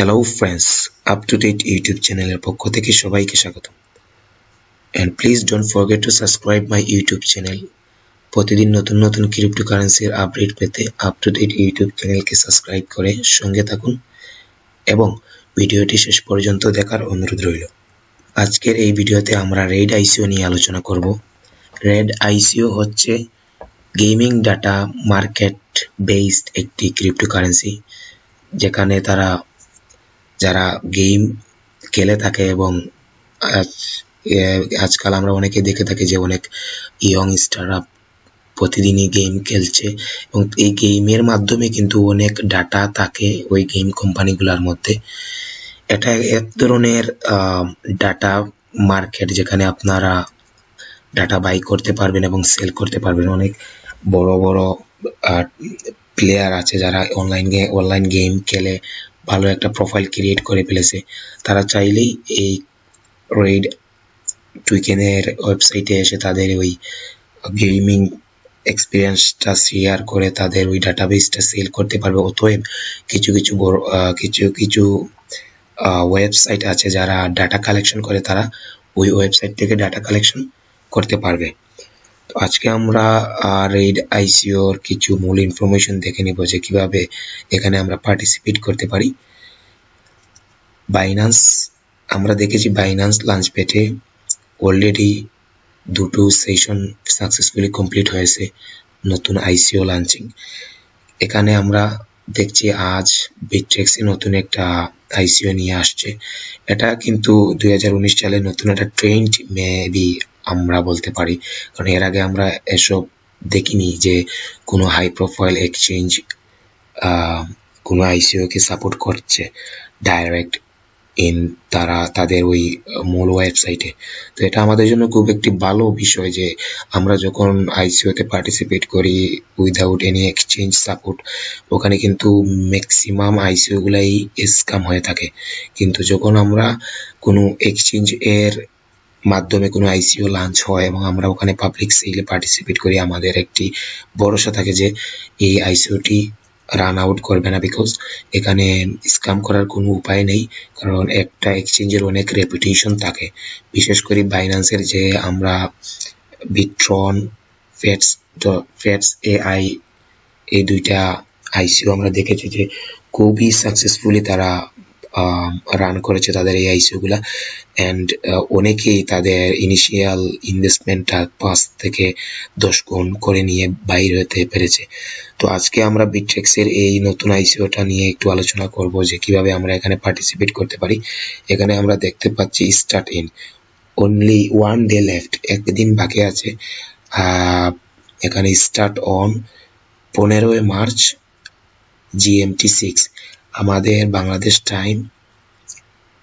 Hello friends, up to date YouTube চ্যানেলের পক্ষ থেকে সবাইকে স্বাগত। And please don't forget to subscribe my YouTube channel. প্রতিদিন নতুন নতুন ক্রিপ্টোকারেন্সির আপডেট পেতে আপ টু ডেট ইউটিউব চ্যানেলকে সাবস্ক্রাইব করে সঙ্গে থাকুন এবং ভিডিওটি শেষ পর্যন্ত দেখার অনুরোধ রইল। আজকের এই ভিডিওতে আমরা রেড আইসিও নিয়ে আলোচনা করব। রেড আইসিও হচ্ছে গেমিং ডাটা মার্কেট বেসড একটি ক্রিপ্টোকারেন্সি, যেখানে যারা গেম খেলে থাকে এবং আজকাল আমরা অনেকে দেখে থাকি যে অনেক ইয়ংস্টাররা প্রতিদিনই গেম খেলছে এবং এই গেমের মাধ্যমে কিন্তু অনেক ডাটা থাকে ওই গেম কোম্পানিগুলোর মধ্যে। এটা এক ধরনের ডাটা মার্কেট, যেখানে আপনারা ডাটা বাই করতে পারবেন এবং সেল করতে পারবেন। অনেক বড় বড় প্লেয়ার আছে যারা অনলাইন গেম খেলে ভালো একটা প্রোফাইল ক্রিয়েট করে ফেলেছে। তারা চাইলেই এই রেড টুইকেনের ওয়েবসাইটে এসে তাদের ওই গেমিং এক্সপিরিয়েন্সটা শেয়ার করে তাদের ওই ডাটাবেসটা সেল করতে পারবে। অতএব কিছু ওয়েবসাইট আছে যারা ডাটা কালেকশন করে, তারা ওই ওয়েবসাইট থেকে ডাটা কালেকশন করতে পারবে। তো আজকে আমরা রেড আইসিওর কিছু মূল ইনফরমেশন দেখে নিব যে কিভাবে এখানে আমরা পার্টিসিপেট করতে পারি। বাইন্যান্স, আমরা দেখেছি বাইন্যান্স লঞ্চপ্যাডে অলরেডি দুটো সেশন সাকসেসফুলি কমপ্লিট হয়েছে নতুন আইসিও লঞ্চিং। এখানে আমরা দেখছি আজ বিট্রেক্সে নতুন একটা আইসিও নিয়ে আসছে। এটা কিন্তু 2019 সালে নতুন একটা ট্রেন্ড মেবি আমরা বলতে পারি, কারণ এর আগে আমরা এসব দেখিনি যে কোনো হাই প্রোফাইল এক্সচেঞ্জ কোনো আইসিওকে সাপোর্ট করছে ডাইরেক্ট তাদের ওই মূল ওয়েবসাইটে। তো এটা আমাদের জন্য খুব একটি ভালো বিষয় যে আমরা যখন আইসিওতে পার্টিসিপেট করি উইদাউট এনি এক্সচেঞ্জ সাপোর্ট, ওখানে কিন্তু ম্যাক্সিমাম আইসিওগুলাই স্ক্যাম হয়ে থাকে। কিন্তু যখন আমরা কোনো এক্সচেঞ্জ এর মাধ্যমে কোনো আইসিও লঞ্চ হয় এবং আমরা ওখানে পাবলিক সেলে পার্টিসিপেট করি, আমাদের একটি ভরসা থাকে যে এই আইসিওটি রান আউট করবে না, বিকজ এখানে স্ক্যাম করার কোনো উপায় নেই। কারণ একটা এক্সচেঞ্জের অনেক রেপুটেশন থাকে, বিশেষ করে বাইন্যান্সের যে আমরা বিট্রন ফেটস এআই এই দুইটা আইসিও আমরা দেখেছি যে খুবই সাকসেসফুলি তারা রান করেছে তাদের এই আইসিওগুলা। অ্যান্ড অনেকেই তাদের ইনিশিয়াল ইনভেস্টমেন্টটা 5 থেকে 10 গুণ করে নিয়ে বাইর হতে পেরেছে। তো আজকে আমরা বিট্রেক্সের এই নতুন আইসিওটা নিয়ে একটু আলোচনা করব যে কিভাবে আমরা এখানে পার্টিসিপেট করতে পারি। এখানে আমরা দেখতে পাচ্ছি start in only 1 day left, একদিন বাকি আছে। এখানে স্টার্ট অন 15 মার্চ GMT 6, আমাদের বাংলাদেশ টাইম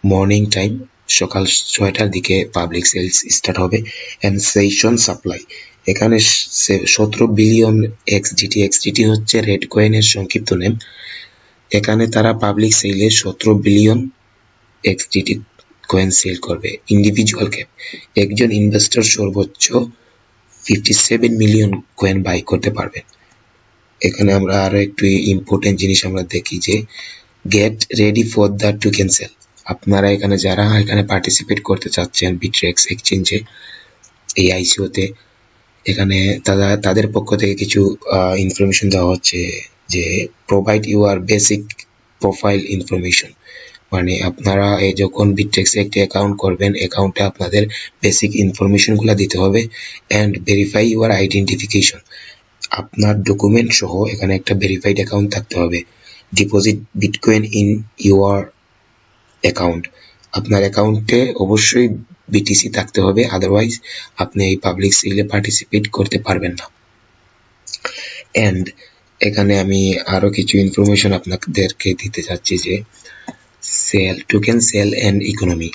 মর্নিং টাইম সকাল 6টার দিকে পাবলিক সেলস স্টার্ট হবে। অ্যান্ড সেশন সাপ্লাই এখানে 17 বিলিয়ন এক্সডিটি হচ্ছে রেড কয়েনের সংক্ষিপ্ত নেম। এখানে তারা পাবলিক সেলে 17 বিলিয়ন এক্সডিটি কয়েন সেল করবে। ইন্ডিভিজুয়াল ক্যাপ, একজন ইনভেস্টর সর্বোচ্চ 57 মিলিয়ন কয়েন বাই করতে পারবেন। এখানে আমরা আরো একটু ইম্পর্টেন্ট জিনিস আমরা দেখি যে get ready for the token sale. আপনারা এখানে যারা এখানে পার্টিসিপেট করতে চাচ্ছেন বিট্রেক্স এক্সচেঞ্জে এই আইসিওতে, এখানে তাদের পক্ষ থেকে কিছু ইনফরমেশন দেওয়া হচ্ছে যে provide your basic profile information. মানে আপনারা যখন বিট্রেক্সে একটি অ্যাকাউন্ট করবেন, অ্যাকাউন্টে আপনাদের বেসিক ইনফরমেশনগুলো দিতে হবে। অ্যান্ড ভেরিফাই ইউর আইডেন্টিফিকেশন, আপনার ডকুমেন্ট সহ এখানে একটা ভেরিফাইড অ্যাকাউন্ট থাকতে হবে। Deposit bitcoin in your account, আপনার অ্যাকাউন্টে অবশ্যই বিটিসি থাকতে হবে, আদারওয়াইজ আপনি এই পাবলিক সেলে পার্টিসিপেট করতে পারবেন না। অ্যান্ড এখানে আমি আরো কিছু ইনফরমেশন আপনাদেরকে দিতে চাচ্ছি যে token sale and economy,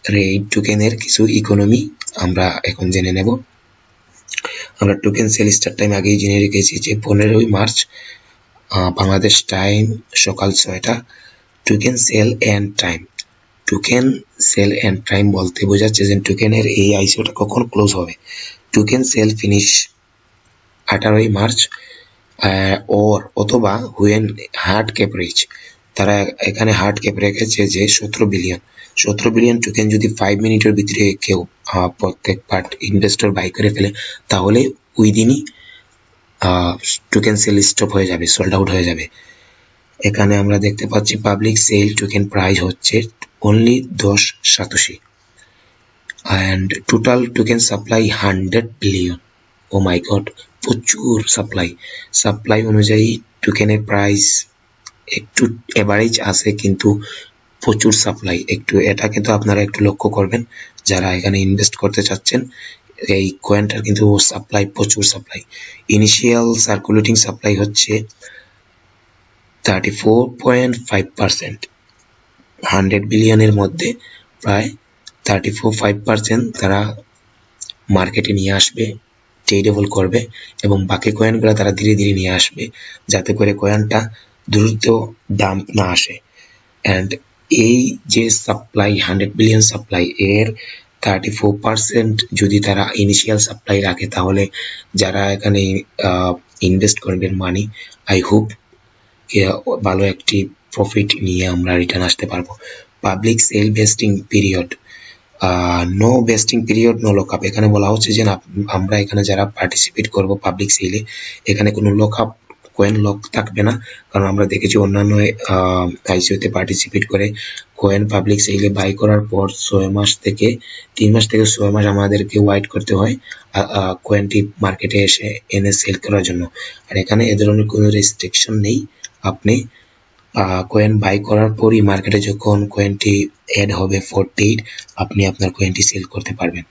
red টোকেনের কিছু ইকোনমি আমরা এখন জেনে নেব। আমরা টোকেন সেল স্টার্ট টাইম আগেই জেনে রেখেছি যে 15 মার্চ বাংলাদেশ টাইম সকাল 6টা। Token sale and time, token sale and time বলতে বোঝাচ্ছে যে টোকেনের এই আইসিওটা কখন ক্লোজ হবে। টোকেন সেল ফিনিশ 18 মার্চ অথবা হুয়েন হার্ড ক্যাপ রিচ তারা এখানে হার্ড ক্যাপ রেখেছে যে 17 বিলিয়ন টোকেন যদি 5 মিনিটের ভিতরে কেউ প্রত্যেক পার্ট ইনভেস্টর বাই করে ফেলে তাহলে উইদিনই টোকেন সেল স্টপ হয়ে যাবে, সোল্ড আউট হয়ে যাবে। এখানে আমরা দেখতে পাচ্ছি পাবলিক সেল টোকেন প্রাইস হচ্ছে only 10 satoshi and total token supply 100 billion. Oh my God, প্রচুর সাপ্লাই অনুযায়ী টোকেনের প্রাইস একটু এভারেজ আছে, কিন্তু প্রচুর সাপ্লাই। এটা কিন্তু আপনারা একটু লক্ষ্য করবেন যারা এখানে ইনভেস্ট করতে চাচ্ছেন। এই কয়েনটার কিন্তু প্রচুর সাপ্লাই। ইনিশিয়াল সার্কুলেটিং সাপ্লাই হচ্ছে 34.5%। 100 বিলিয়নের মধ্যে প্রায় 34.5% তারা মার্কেটে নিয়ে আসবে, ট্রেডেবল করবে, এবং বাকি কয়েনগুলো তারা ধীরে ধীরে নিয়ে আসবে যাতে করে কয়েনটা দ্রুত ডাম্প না আসে। অ্যান্ড এই যে সাপ্লাই 100 বিলিয়ন সাপ্লাই, এর 34% যদি তারা ইনিশিয়াল সাপ্লাই রাখে তাহলে যারা এখানে ইনভেস্ট করবেন মানি, আই হোপ ভালো একটি প্রফিট নিয়ে আমরা রিটার্ন আসতে পারবো। Public sale vesting period, no vesting period, no lock up. এখানে বলা হচ্ছে যে আমরা এখানে যারা পার্টিসিপেট করব পাবলিক সেলে, এখানে কোনো লক আপ কয়েন লক থাকবে না। কারণ আমরা দেখেছি অন্যান্য আইসিওতে পার্টিসিপেট করে কয়েন পাবলিক সেলে বাই করার পর 3 মাস থেকে 6 মাস আমাদেরকে ওয়েট করতে হয় কয়েনটি মার্কেটে এনে সেল করার জন্য। আর এখানে এ ধরনের কোনো রেস্ট্রিকশন নেই। আপনি কয়েন বাই করার পরই মার্কেটে যখন কয়েনটি অ্যাড হবে 48, আপনি আপনার কয়েনটি সেল করতে পারবেন।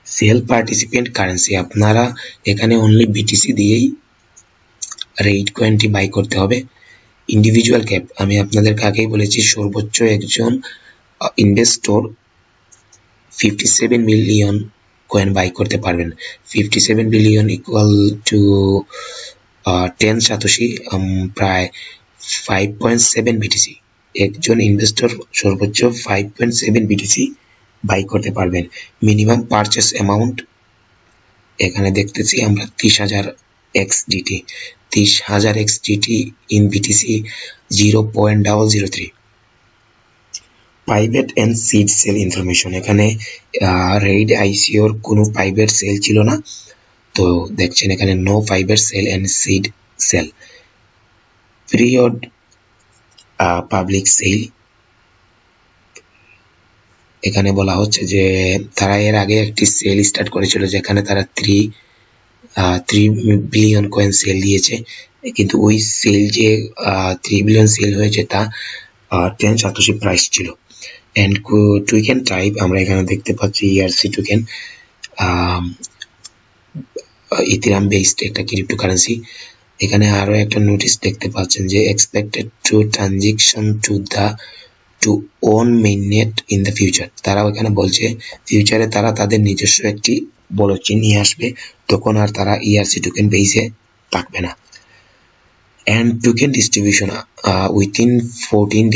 সেল পার্টিসিপেন্ট কারেন্সি, আপনারা এখানে অনলি বিটিসি দিয়েই রেইড কয়েনটি বাই করতে হবে। ইন্ডিভিজুয়াল ক্যাপ, আমি আপনাদেরকে আগেই বলেছি সর্বোচ্চ একজন ইনভেস্টর 57 মিলিয়ন কয়েন বাই করতে পারবেন। 57 বিলিয়ন ইকুয়াল টু 10 সাতোশি, প্রায় 5.7 বিটিসি। একজন ইনভেস্টর সর্বোচ্চ 5.7 বিটিসি বাই করতে পারবেন। মিনিমাম পারচেস অ্যামাউন্ট এখানে দেখতেছি আমরা 30,000 XDT, 30,000 XDT in BTC 0.003। Private and seed sale information, এখানে রেইড আইসিওর কোনো প্রাইভেট সেল ছিল না, তো দেখছেন এখানে no private sale and seed sale. Period public sale, এখানে বলা হচ্ছে যে তারা এর আগে একটি সেল স্টার্ট করেছিল যেখানে তারা 3 বিলিয়ন কয়েন সেল দিয়েছে, কিন্তু ওই সেল যে 3 বিলিয়ন সেল হয়েছে তা 10 সাতোশি প্রাইস ছিল। অ্যান্ড টোকেন টাইপ আমরা এখানে দেখতে পাচ্ছি ERC টোকেন, ইথেরিয়াম বেসড একটা ক্রিপ্টোকারেন্সি। এখানে আরো একটা নোটিশ দেখতে পাচ্ছেন যে expected to transaction to own mainnet in the future. তারাও এখানে বলছে ফিউচারে তারা তাদের নিজস্ব একটি ব্লকচেইন নিয়ে আসবে, তখন আর তারা ERC টোকেন বেসে থাকবে না। And token distribution within 14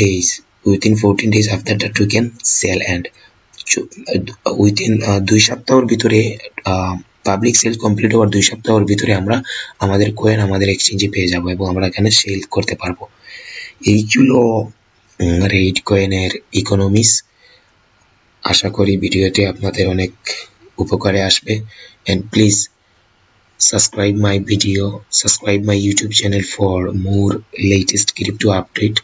days after the token sale, and within 2 সপ্তাহের ভিতরে পাবলিক সেল কমপ্লিট হওয়ার 2 সপ্তাহের ভিতরে আমরা আমাদের কয়েন আমাদের এক্সচেঞ্জে পেয়ে যাব এবং আমরা এখানে সেল করতে পারবো। এইগুলো রেইড কয়েনের ইকোনমিক্স। আশা করি ভিডিওটি আপনাদের অনেক উপকারে আসবে। And please subscribe my YouTube channel for more latest crypto update.